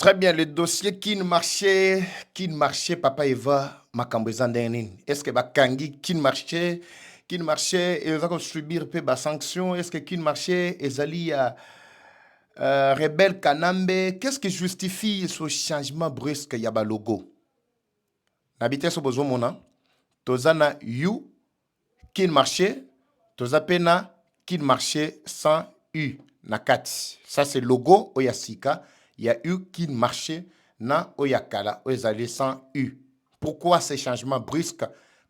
Très bien, le dossier qui ne marchait, Papa Eva, Makambezandenin. Est-ce que Bakangi, qui ne marchait, et va subir peu de sanctions? Est-ce que qui ne marchait, Ezali a Rebelle Kanambe? Qu'est-ce qui justifie ce changement brusque Yaba logo? N'habitez ce besoin, mona, Tozana You, qui ne marchait, Tozapena, qui ne marchait sans U, Nakati. Ça, c'est logo Oyasika. Il y a eu qui marchait na oyakala oyazali sans U. Pourquoi ces changements brusques?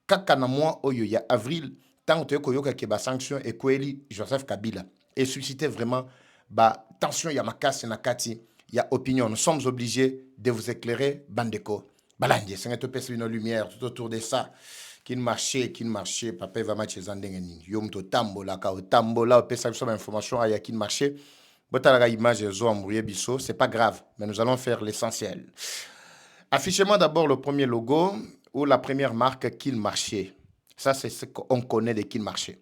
Kaka na mois oyo ya avril tant que koyoka ke ba sanction et kweli Joseph Kabila et suscité vraiment ba tension ya makasi na kati ya opinion. Nous sommes obligés de vous éclairer bandeko. Balanje c'est un une lumière tout autour de ça. Qui marchait, papa va match zandengeni. Yom to tambola ka tambola o pesa so information aya qui marchait. Botalaga image zo embrouillé biso, c'est pas grave, mais nous allons faire l'essentiel. Affichez-moi d'abord le premier logo ou la première marque qu'il marchait. Ça, c'est ce qu'on connaît de qu'il marchait.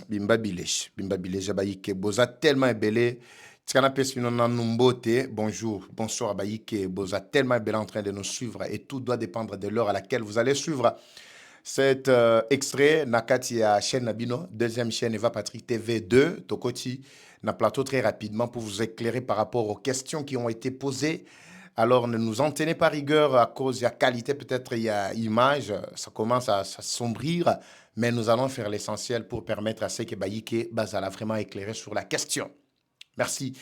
Bimba Bilej, Abaïke, Boza tellement ébellé. Bonjour, bonsoir Abaïke, Boza tellement ébellé en train de nous suivre et tout doit dépendre de l'heure à laquelle vous allez suivre cet extrait. Nakati à chaîne Nabino, deuxième chaîne Eva Patrick TV 2, Tokoti, na plateau très rapidement pour vous éclairer par rapport aux questions qui ont été posées. Alors, ne nous en tenez pas rigueur à cause de la qualité, peut-être il y a image, ça commence à s'assombrir, mais nous allons faire l'essentiel pour permettre à ceux qui Baïke Bazala vraiment éclairer sur la question. Merci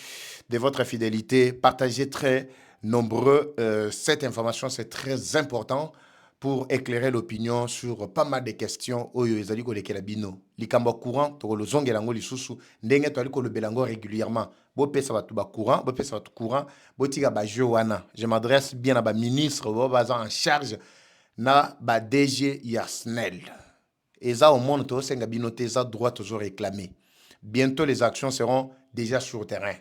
de votre fidélité. Partagez très nombreux cette information, c'est très important pour éclairer l'opinion sur pas mal de questions. Oyo ezali ko lekela bino. Likambo courant, to lo zongelango lisusu, ndenge to ali ko le belango régulièrement. Bo pesa batu ba courant, bo pesa batu courant, bo tika ba Joana. Je m'adresse bien à ba ministre, bo baza en charge na ba DG Yasnel. Eza au monde to senga bino teza droit toujours réclamé. Bientôt les actions seront déjà sur le terrain.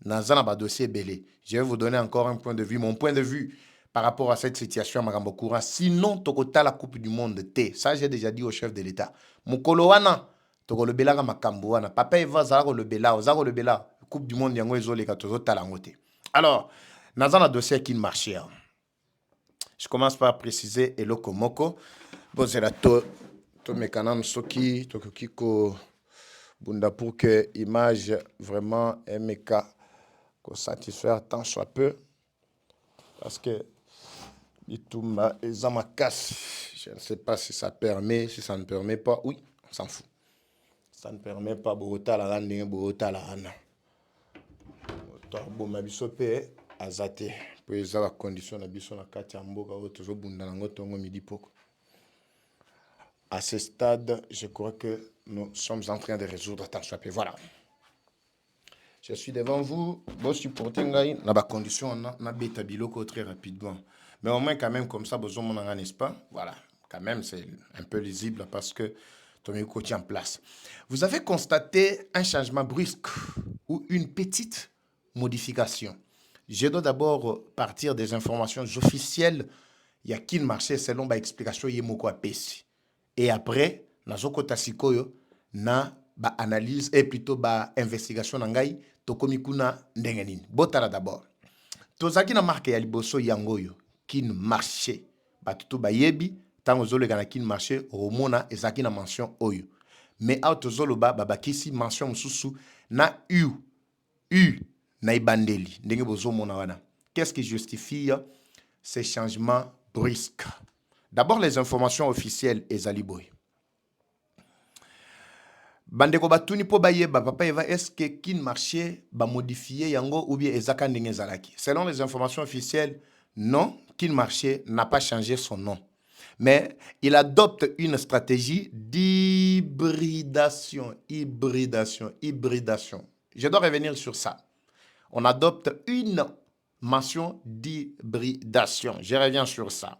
Nazana ba dossier belé. Je vais vous donner encore un point de vue, mon point de vue par rapport à cette situation à Magambo Courant. Sinon, Tokota la Coupe du Monde T. Ça, j'ai déjà dit au chef de l'État. Mokolo wana, Toko le bela makambo wana. Papa Eva zaro le bela, zaro le bela. Coupe du Monde yango ezole katozo talangote. Alors, nazana dossier qui marchait. Je commence par préciser Eloko Moko. Bon, c'est la to mekanam soki, tokiko bunda pour que image vraiment MK ko satisfaire tant soit peu. Parce que Itumba et Zamakas, je ne sais pas si ça permet, si ça ne permet pas. Oui, on s'en fout. Ça ne permet pas Bogota la randing, Bogota la rana. Bon, ma bisope azate. Pour les conditions de biso na kati amboka otozo bunda nango tongo midi poko. À ce stade, je crois que nous sommes en train de résoudre tant soit peu. Voilà. Je suis devant vous, bon supporter ngai na ba condition na beta biloko très rapidement. Mais au moins quand même comme ça besoin mon n'est-ce pas? Voilà, quand même c'est un peu lisible parce que ton micro tient en place. Vous avez constaté un changement brusque ou une petite modification. Je dois d'abord partir des informations officielles. Il y a qui marché selon ba explication yemoko apesi. Et après, nazoko tasikoyo na ba analyse et plutôt ba investigation nangai tokomikuna ndengenini. Botala d'abord. Tozaki na marque ya liboso yangoyo kin marché. Batutu ba yebi tango zolo gana kin marché romona ezaki na mention oyo. Mais auto zolo ba babakisi mention mususu na U na ibandeli. Ndenge bozo mona wana. Qu'est-ce qui justifie ces changements brusques? D'abord les informations officielles ezaliboy. Bandeko batuni po bayeba papa eva est-ce que kin marché ba modifier yango ou bien ezaka ndenge zalaki. Selon les informations officielles, non, kin marché n'a pas changé son nom. Mais il adopte une stratégie d'hybridation. Je dois revenir sur ça. On adopte une mention d'hybridation. Je reviens sur ça.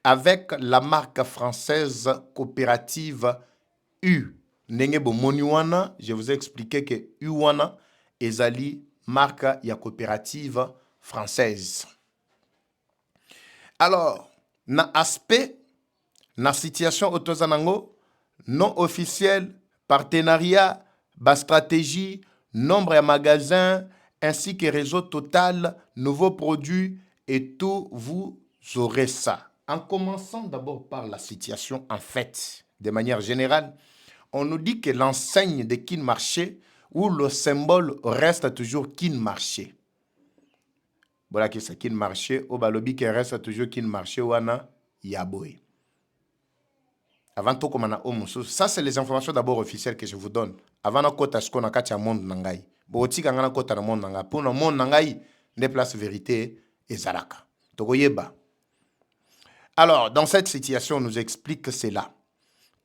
Avec la marque française coopérative U. Je vous ai expliqué que Uwana ezali marque ya coopérative française. Alors, na aspect, na situation autozanango, non officiel, partenariat, bas stratégie, nombre de magasins, ainsi que réseau total, nouveaux produits et tout, vous aurez ça. En commençant d'abord par la situation en fait, de manière générale, on nous dit que l'enseigne de Kin Marché ou le symbole reste toujours Kin Marché. Voilà que c'est Kin Marché, au balobi qui reste toujours Kin Marché ou ana Yaboy. Avant tout, comme on a ça c'est les informations d'abord officielles que je vous donne. Avant de kota ce qu'on a katia monde nangai. Boti kangana kota na monde nangai. Pour le monde nangai, des places vérité et zaraka. Togoyeba. Alors, dans cette situation, on nous explique que c'est là.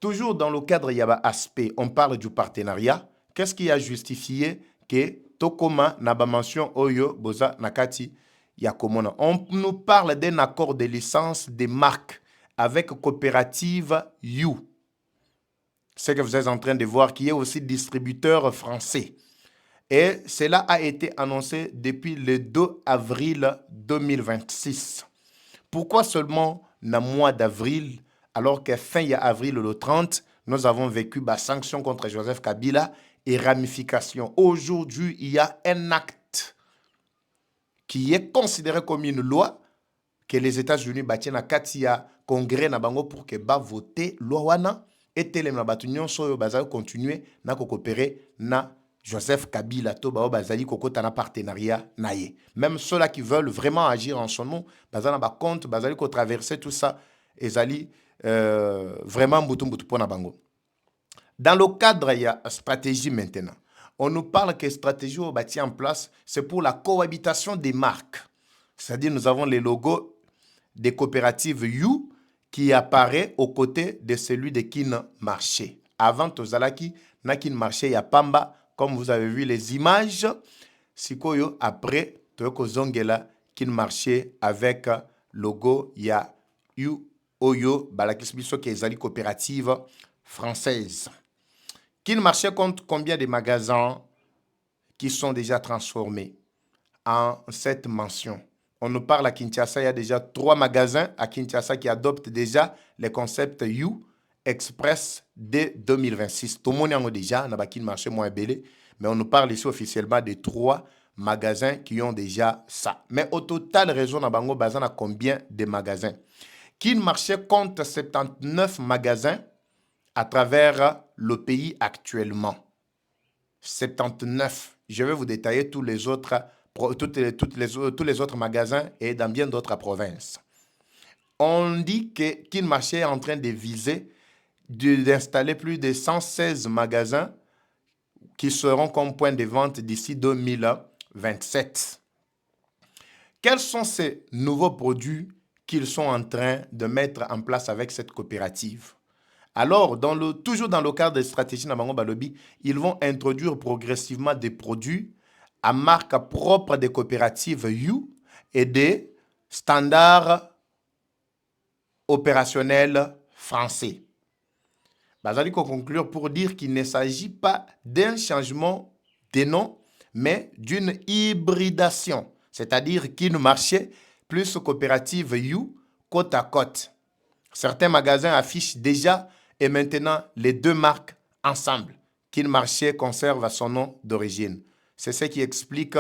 Toujours dans le cadre Yaba aspect, on parle du partenariat. Qu'est-ce qui a justifié que Tokoma n'a pas mention Oyo Boza Nakati Yakomona? On nous parle d'un accord de licence des marques avec coopérative You. C'est que vous êtes en train de voir qui est aussi distributeur français. Et cela a été annoncé depuis le 2 avril 2026. Pourquoi seulement le mois d'avril, alors que fin avril le 30, nous avons vécu des sanctions contre Joseph Kabila et ramifications. Aujourd'hui, il y a un acte qui est considéré comme une loi que les États-Unis battent na katia congrès na bango pour que ba voter loi wana et telem na batunion so bazali continuer na coopérer na Joseph Kabila to ba bazali kokota na partenariat na ye. Même ceux-là qui veulent vraiment agir en son nom, bazali na ba compte, bazali ko traverser tout ça ezali vraiment mbutu pour na bango. Dans le cadre il y a stratégie maintenant. On nous parle que stratégie au bâti en place, c'est pour la cohabitation des marques. C'est-à-dire nous avons les logos des coopératives You qui apparaît aux côtés de celui de Kin Marché. Avant Tozalaki, na Kin Marché, il y a Pamba, comme vous avez vu les images. Sikoyo, après, Toyoko Zongela, Kin Marché, avec logo, il y a You Oyo, Balakisbiso, qui est une coopérative française. Kin Marché compte combien de magasins qui sont déjà transformés en cette mention? On nous parle à Kinshasa, il y a déjà 3 magasins à Kinshasa qui adoptent déjà le concept You Express dès 2026. Tout le monde a déjà, n'a Kin Marché moins belé, mais on nous parle ici officiellement de 3 magasins qui ont déjà ça. Mais au total, réseau Nabango Bazan a combien de magasins? Kin Marché compte 79 magasins à travers le pays actuellement. 79. Je vais vous détailler tous les autres magasins et dans bien d'autres provinces. On dit que Kin Marché est en train de viser d'installer plus de 116 magasins qui seront comme point de vente d'ici 2027. Quels sont ces nouveaux produits qu'ils sont en train de mettre en place avec cette coopérative? Alors, toujours dans le cadre des stratégies Nabango Balobi, ils vont introduire progressivement des produits à marque propre des coopératives You et des standards opérationnels français. Bazali ko conclure pour dire qu'il ne s'agit pas d'un changement de nom, mais d'une hybridation, c'est-à-dire Kin Marché plus coopérative You côte à côte. Certains magasins affichent déjà et maintenant les 2 marques ensemble. Kin Marché conserve son nom d'origine. C'est ce qui explique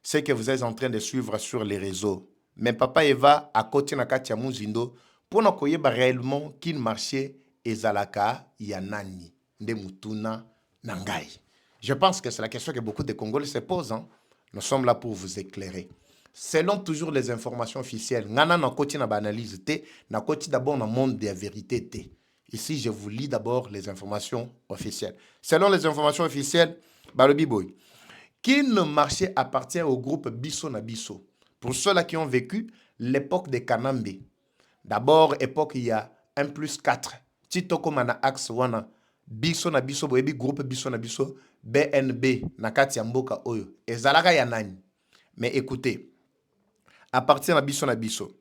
ce que vous êtes en train de suivre sur les réseaux. Mais Papa Eva à côté na katia muzindo pour nous koyeba réellement Kin Marché ezalaka yanani nde mutuna nangai. Je pense que c'est la question que beaucoup de Congolais se posent. Hein? Nous sommes là pour vous éclairer. Selon toujours les informations officielles, ngana na koti na analyse te, na koti d'abord na monde de la vérité te. Ici, je vous lis d'abord les informations officielles. Selon les informations officielles, Balobi Boy, Kin Marché appartient au groupe Bisso na Bisso. Pour ceux-là qui ont vécu l'époque de Kanambe. D'abord, époque il y a 1+4. Titoko mana axe wana. Bisso na Bisso, boyebi groupe Bisso na Bisso, BNB, nakati ya mboka oyo. Ezalaka ya nani. Mais écoutez, à partir de Bisso na Bisso,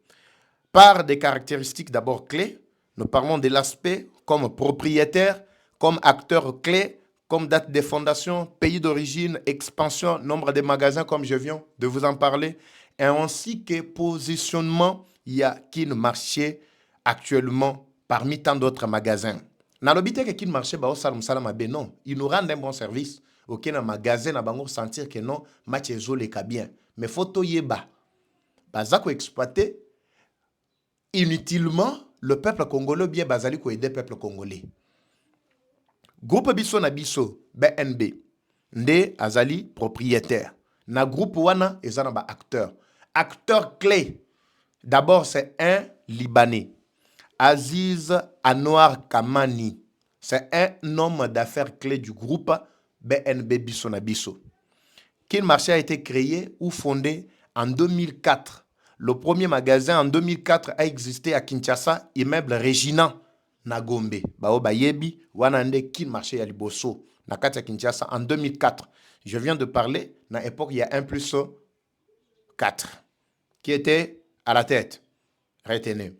par des caractéristiques d'abord clés, nous parlons de l'aspect comme propriétaire, comme acteur clé, comme date de fondation, pays d'origine, expansion, nombre de magasins comme je viens de vous en parler, et ainsi que positionnement, il y a Kin Marché actuellement parmi tant d'autres magasins. Dans le but que Kin Marché, non, ils nous rendent un bon service. ok na magasin na bango sentir que non match ezoleka bien mais photo yeba baza ko exploiter inutilement le peuple congolais bien bazali ko aider peuple congolais. Groupe biso na biso BNB nde azali propriétaire na groupe wana ezana ba acteur clé. D'abord c'est un Libanais, Aziz Anouar Kamani. C'est un homme d'affaires clé du groupe BNB biso na biso. Kin Marché a été créé ou fondé en 2004. Le premier magasin en 2004 a existé à Kinshasa, immeuble Regina na Gombe. Bao bayebi wana nde Kin Marché ya liboso na kati ya Kinshasa en 2004. Je viens de parler na époque il y a 1+4 qui était à la tête. Retenez.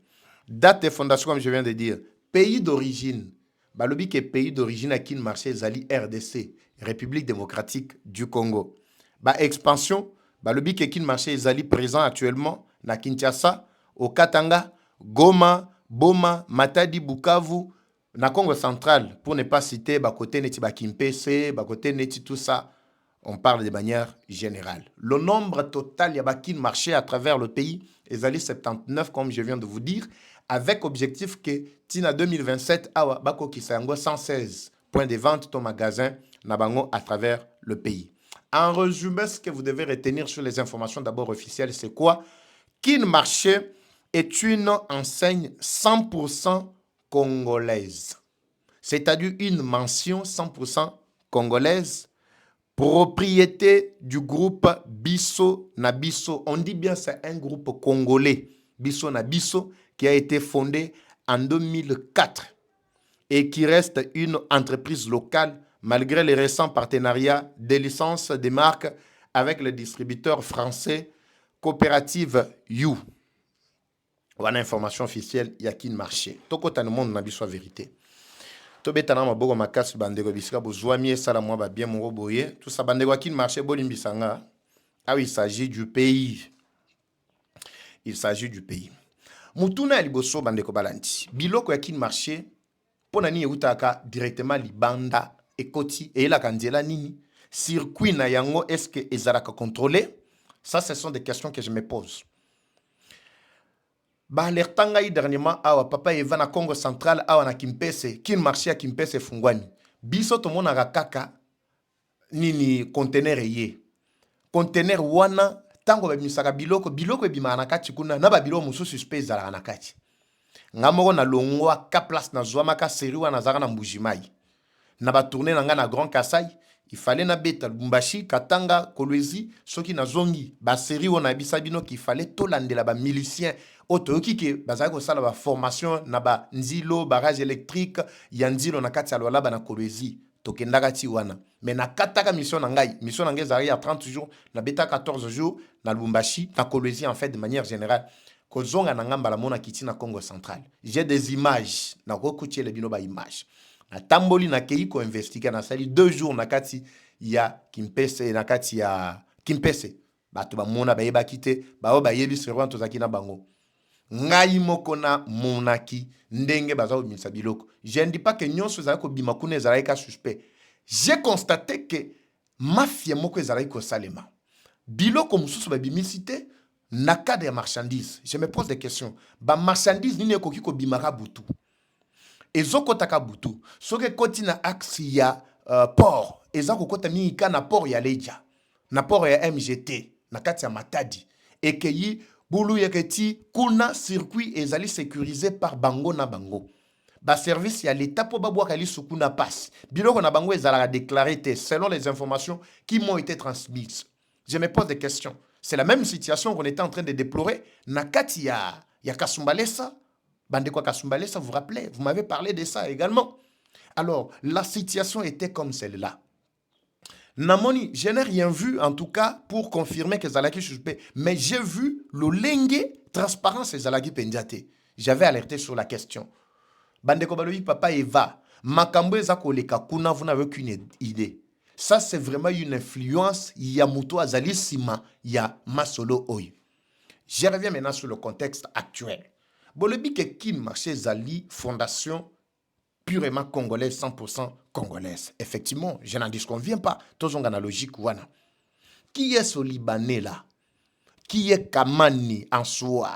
Date de fondation comme je viens de dire. Pays d'origine. Balobi ke pays d'origine à Kin Marché zali RDC, République démocratique du Congo. Ba expansion, balobi ke Kin Marché zali présent actuellement na Kinshasa, au Katanga, Goma, Boma, Matadi, Bukavu, na Congo central, pour ne pas citer ba côté neti ba Kimpese, ba côté neti tout ça, on parle de manière générale. Le nombre total ya ba Kin Marché à travers le pays est 79 comme je viens de vous dire, avec objectif que tina 2027 awa bako kisango 116 points de vente ton magasin na bango à travers le pays. En résumé, ce que vous devez retenir sur les informations d'abord officielles, c'est quoi? Kin Marché est une enseigne 100% congolaise. C'est-à-dire une mention 100% congolaise, propriété du groupe Bisso na Bisso. On dit bien c'est un groupe congolais, Bisso na Bisso, qui a été fondé en 2004 et qui reste une entreprise locale malgré les récents partenariats des licences des marques avec le distributeur français Coopérative You. Voilà information officielle, il y a Kin Marché. Tokota le monde n'a pas vérité. Tobetana maboko makasi bandeko bisika bozwami sala mwa ba bien mon boye. Tout ça bandeko Kin Marché bolimbisanga. Ah oui, il s'agit du pays. Il s'agit du pays. Mutuna ya liboso bandeko balanti. Biloko ya Kin Marché pona ni eutaka directement libanda ekoti et la kandiela nini circuit na yango est-ce que ezalaka contrôlé? Ça ce sont des questions que je me pose. Ba alertanga dernièrement awa papa eva na Congo central awa na Kimpese Kin Marché ya Kimpese fungwani. Biso to mona kaka nini conteneur ye. Conteneur wana tango ba misaka biloko ebima na kati kuna na ba biloko mususu suspect ezalaka na kati. Ngamoko na longwa ka place na zwama ka seri wana zaka na mbujimai. Na ba tourner na nga na Grand Kasai, il fallait na beta Lubumbashi, Katanga, Kolwezi, soki na zongi, ba seri wana bisabino qu'il fallait to landela ba miliciens otoyoki ke bazali ko sala ba formation na ba nzilo barrage électrique ya nzilo na kati ya lwala ba na Kolwezi. Tokendaka ti wana. Mais na kataka mission na ngai zari ya 30 jours, na beta 14 jours na Lubumbashi, na Kolwezi en fait de manière générale. Kozonga na ngamba la mona kiti na Congo central. J'ai des images, na kokutie le bino ba images. Na tamboli na kei ko investiga na sali 2 jours na kati ya Kimpese na kati ya Kimpese. Bato ba mona ba yeba kite, ba o ba yebi servant tozaki na bango. Ngai moko na monaki ndenge baza o misa biloko. Je ne dis pas que nyonso za ko bima kuna ezalaki ka suspect. J'ai constaté que mafia moko ezalaki ko salema. Biloko mususu ba bimisité na cadre ya marchandise. Je me pose des questions. Ba marchandise nini ekoki ko bimaka butu. Ezoko taka butu. Soke koti na axe ya port. Ezako kota mika na port ya Leja. Na port ya MGT. Na kati ya Matadi. Ekeyi bulu yeketi kuna circuit ezali sécurisé par bango na bango. Ba service ya l'état po babwa kali sukuna passe. Biloko na bango ezala déclaré selon les informations qui m'ont été transmises. Je me pose des questions. C'est la même situation qu'on était en train de déplorer. Nakati ya Kasumbalesa. Bandekwa Kasumbalesa, vous vous rappelez? Vous m'avez parlé de ça également. Alors, la situation était comme celle-là. Namoni, je n'ai rien vu, en tout cas, pour confirmer que Zalaki suspect. Mais j'ai vu le lengue transparence et Zalaki pendiate. J'avais alerté sur la question. Bandeko Baloyi, papa Eva, Makambo Ezako Leka Kuna, vous n'avez aucune idée. Ça, c'est vraiment une influence. Il y a Mouto Azali Sima, il y a Masolo Oy. Je reviens maintenant sur le contexte actuel. Bolobi ke Kin Marché Zali, fondation purement congolaise, 100% congolaise. Effectivement, je n'en disconviens pas. Tous ont une logique. Qui est ce Libanais là? Qui est Kamani en soi?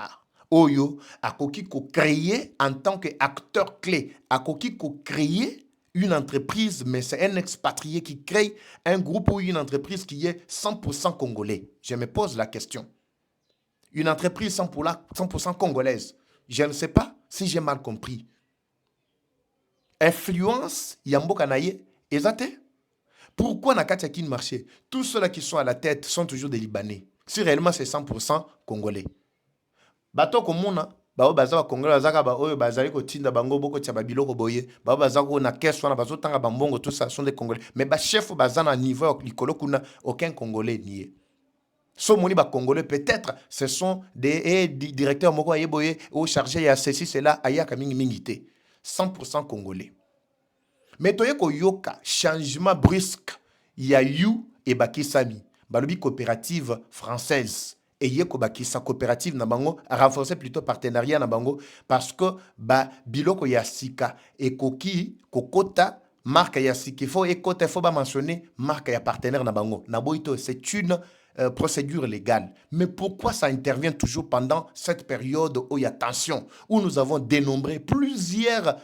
Oyo, akoki ko créer en tant qu'acteur clé, akoki ko créer une entreprise, mais c'est un expatrié qui crée un groupe ou une entreprise qui est 100% congolais. Je me pose la question. Une entreprise 100% congolaise. Je ne sais pas si j'ai mal compris. Influence, Yambo Kanaye, exacté? Pourquoi n'a pas de marché? Tous ceux-là qui sont à la tête sont toujours des Libanais. Si réellement c'est 100% congolais. Bato komuna, bao baza congolais bazaka ba oyo bazali ko tinda bango boko tia babilo ko boye, bao bazako na keso na bazo tanga bambongo, tout ça sont des congolais. Mais ba chef bazana niveau likolo kuna aucun congolais nié. So moni ba congolais peut-être ce sont des directeurs moko ayeboye ou chargés ya ceci cela ayaka mingi mingité. 100% congolais. Mais toye ko yoka changement brusque ya you et bakisami. Balobi coopérative française. Et yeko bakisa coopérative na bango a renforcer plutôt partenariat na bango parce que ba biloko ya sika et koki kokota marque ya sika faut ekota faut ba mentionner marque ya partenaire na bango. Na boito c'est une procédure légale. Mais pourquoi ça intervient toujours pendant cette période où il y a tension, où nous avons dénombré plusieurs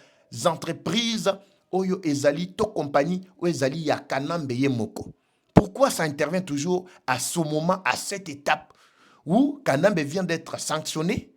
entreprises, oyo ezali to compagnie, ou ezali ya kanambe ye moko. Pourquoi ça intervient toujours à ce moment, à cette étape où Kanambe vient d'être sanctionné?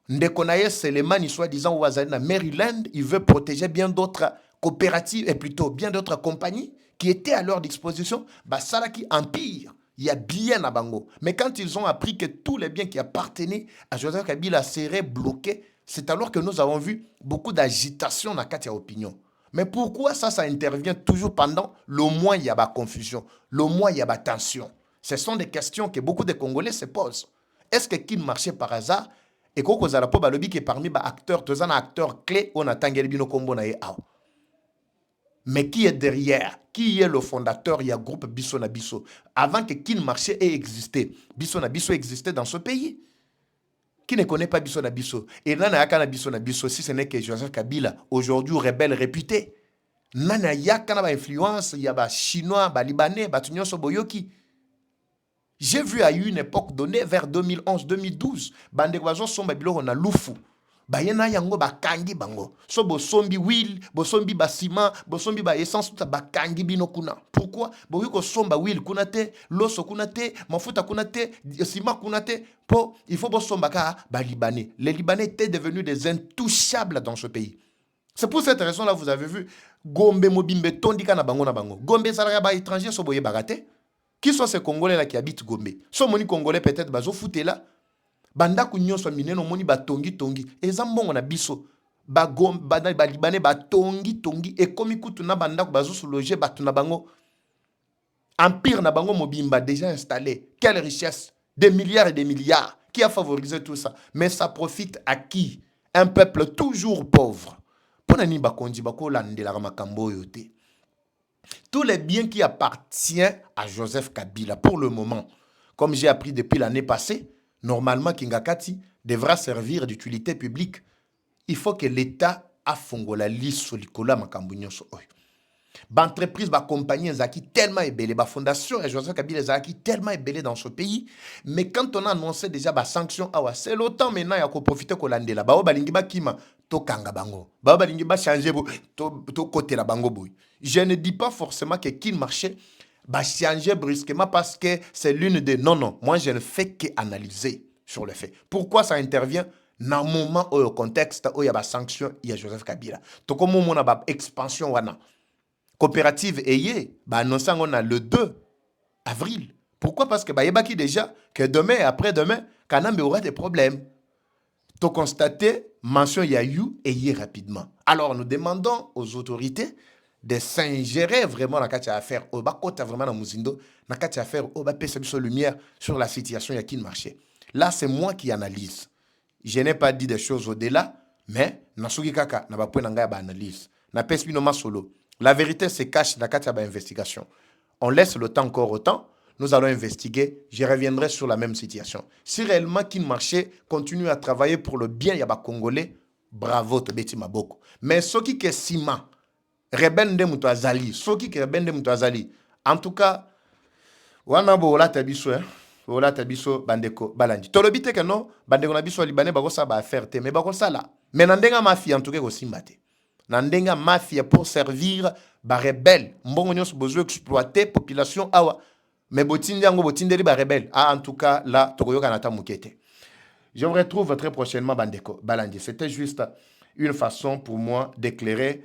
Ndekonaye Selemani, soi-disant, ou azali na Maryland, il veut protéger bien d'autres coopératives, et plutôt bien d'autres compagnies qui étaient à leur disposition. Bah, ça qui empire. Il y a bien à Bango. Mais quand ils ont appris que tous les biens qui appartenaient à Joseph Kabila seraient bloqués, c'est alors que nous avons vu beaucoup d'agitation dans la Katia Opinion. Mais pourquoi ça intervient toujours pendant le mois il y a la confusion, le mois il y a la tension? Ce sont des questions que beaucoup de Congolais se posent. Est-ce que qui marchait par hasard et qu'on a la pobe lobby qui est parmi les acteurs, tous les acteurs clés, on attend qu'il y ait combo na yao. Mais qui est derrière? Qui est le fondateur? Il y a groupe Bisso na Bisso. Avant que Kin Marché ait existé, Bisso na Bisso existait dans ce pays. Qui ne connaît pas Bisso na Bisso? Et Nana Yakana Bisso na Bisso, si ce n'est que Joseph Kabila, aujourd'hui rebelle réputé. Nana Yakana ba influence, il y a ba Chinois, ba Libanais, ba Tunyon Soboyoki. J'ai vu à une époque donnée, vers 2011-2012, bande wazo somba biloko na lufu. Bayena yango bakangi bango. So bosombi huile, bosombi ba ciment, bosombi ba essence tout bakangi bino kuna. Pourquoi? Boyuko somba huile kuna te, loso kuna te, mafuta kuna te, ciment kuna te. Il faut bosomba ka ba Libanais. Les Libanais étaient devenus des intouchables dans ce pays. C'est pour cette raison là vous avez vu Gombe Mobimbe tondika na bango na bango. Gombe salaka ba étranger so boye bagate. Qui sont ces Congolais là qui habitent Gombe? So moni Congolais peut-être bazo fouté là. Banda kunyoso mineno moni ba tongi tongi. Ezambongo na biso. Ba Gombe ba Libanais ba tongi tongi. Et comme ikutu na banda ku bazo sous loger batu na bango. Empire na bango Mobimba déjà installé. Quelle richesse! Des milliards et des milliards. Qui a favorisé tout ça? Mais ça profite à qui? Un peuple toujours pauvre. Ponani ba kondi ba ko landela makambo yote. Tous les biens qui appartiennent à Joseph Kabila, pour le moment, comme j'ai appris depuis l'année passée, normalement, Kingakati devra servir d'utilité publique. Il faut que l'État a fongo la liste sur l'Ikola Makambunyo. L'entreprise, la compagnie, Zaki tellement ébélé, la fondation et Joseph Kabila Zaki tellement ébélé dans ce pays. Mais quand on a annoncé déjà la sanction, c'est le temps maintenant il y a qu'on profite de l'andela. Bao balingi ba kima to kanga bango. Bao balingi ba changer to côté la bango boy. Je ne dis pas forcément que Kin marché va changer brusquement parce que c'est l'une des... Non. Moi, je ne fais qu'analyser sur le fait. Pourquoi ça intervient dans le moment où, au contexte où il y a des sanctions, il y a Joseph Kabila. Donc, comme on a une expansion, coopérative ayé, annoncé le 2 avril. Pourquoi? Parce que il y a déjà que demain et après-demain, Kanambe aura des problèmes. Tu constater, mention Yayou ayé rapidement. Alors, nous demandons aux autorités de s'ingérer vraiment dans la affaire au bakota vraiment dans Muzindo dans la affaire au bapesa sur lumière sur la situation y a qui marché. Là c'est moi qui analyse. Je n'ai pas dit des choses au-delà mais nasuki kaka na ba point nga ba analyse. Na pesbino masolo. La vérité se cache dans la investigation. On laisse le temps encore au temps. Nous allons investiguer. Je reviendrai sur la même situation. Si réellement qui marché continue à travailler pour le bien y a ba Congolais, bravo tobeti maboko. Mais soki ke sima rebel nde muto azali, soki ke rebel nde muto azali. En tout cas, wana bo la tabiso Ola tabiso bandeko balandi. Tolobi te que non, bandeko na biso libanais bako sa ba affaire te, mais bako sa la. Mais nandenga mafia en tout cas ko simbate. Nandenga mafia pour servir ba rebelle. Mbongo nyos besoin exploiter population awa. Mais botindi yango botindeli ba rebelle. Ah en tout cas là tokoyo kanata mukete. Je vous retrouve très prochainement bandeko balandi. C'était juste une façon pour moi d'éclairer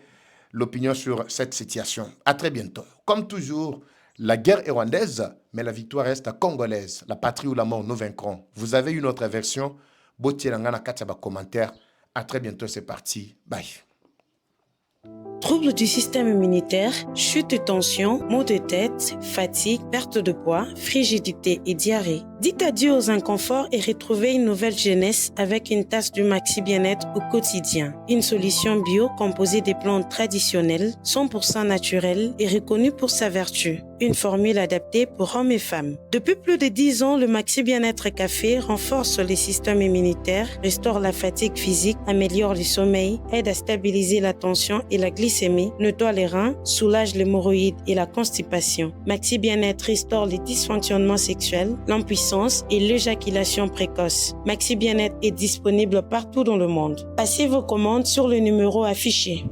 l'opinion sur cette situation. À très bientôt. Comme toujours, la guerre est rwandaise, mais la victoire reste congolaise. La patrie ou la mort, nous vaincrons. Vous avez une autre version. Botielangana Katiaba commentaire. À très bientôt, c'est parti. Bye. Troubles du système immunitaire, chute de tension, maux de tête, fatigue, perte de poids, frigidité et diarrhée. Dites adieu aux inconforts et retrouvez une nouvelle jeunesse avec une tasse du Maxi Bien-être au quotidien. Une solution bio composée des plantes traditionnelles, 100% naturelles et reconnue pour sa vertu. Une formule adaptée pour hommes et femmes. Depuis plus de 10 ans, le Maxi Bien-être Café renforce les systèmes immunitaires, restaure la fatigue physique, améliore le sommeil, aide à stabiliser la tension et la glycémie, nettoie les reins, soulage l'hémorroïde et la constipation. Maxi Bien-être restaure les dysfonctionnements sexuels, l'impuissance et l'éjaculation précoce. Maxi Bien-être est disponible partout dans le monde. Passez vos commandes sur le numéro affiché.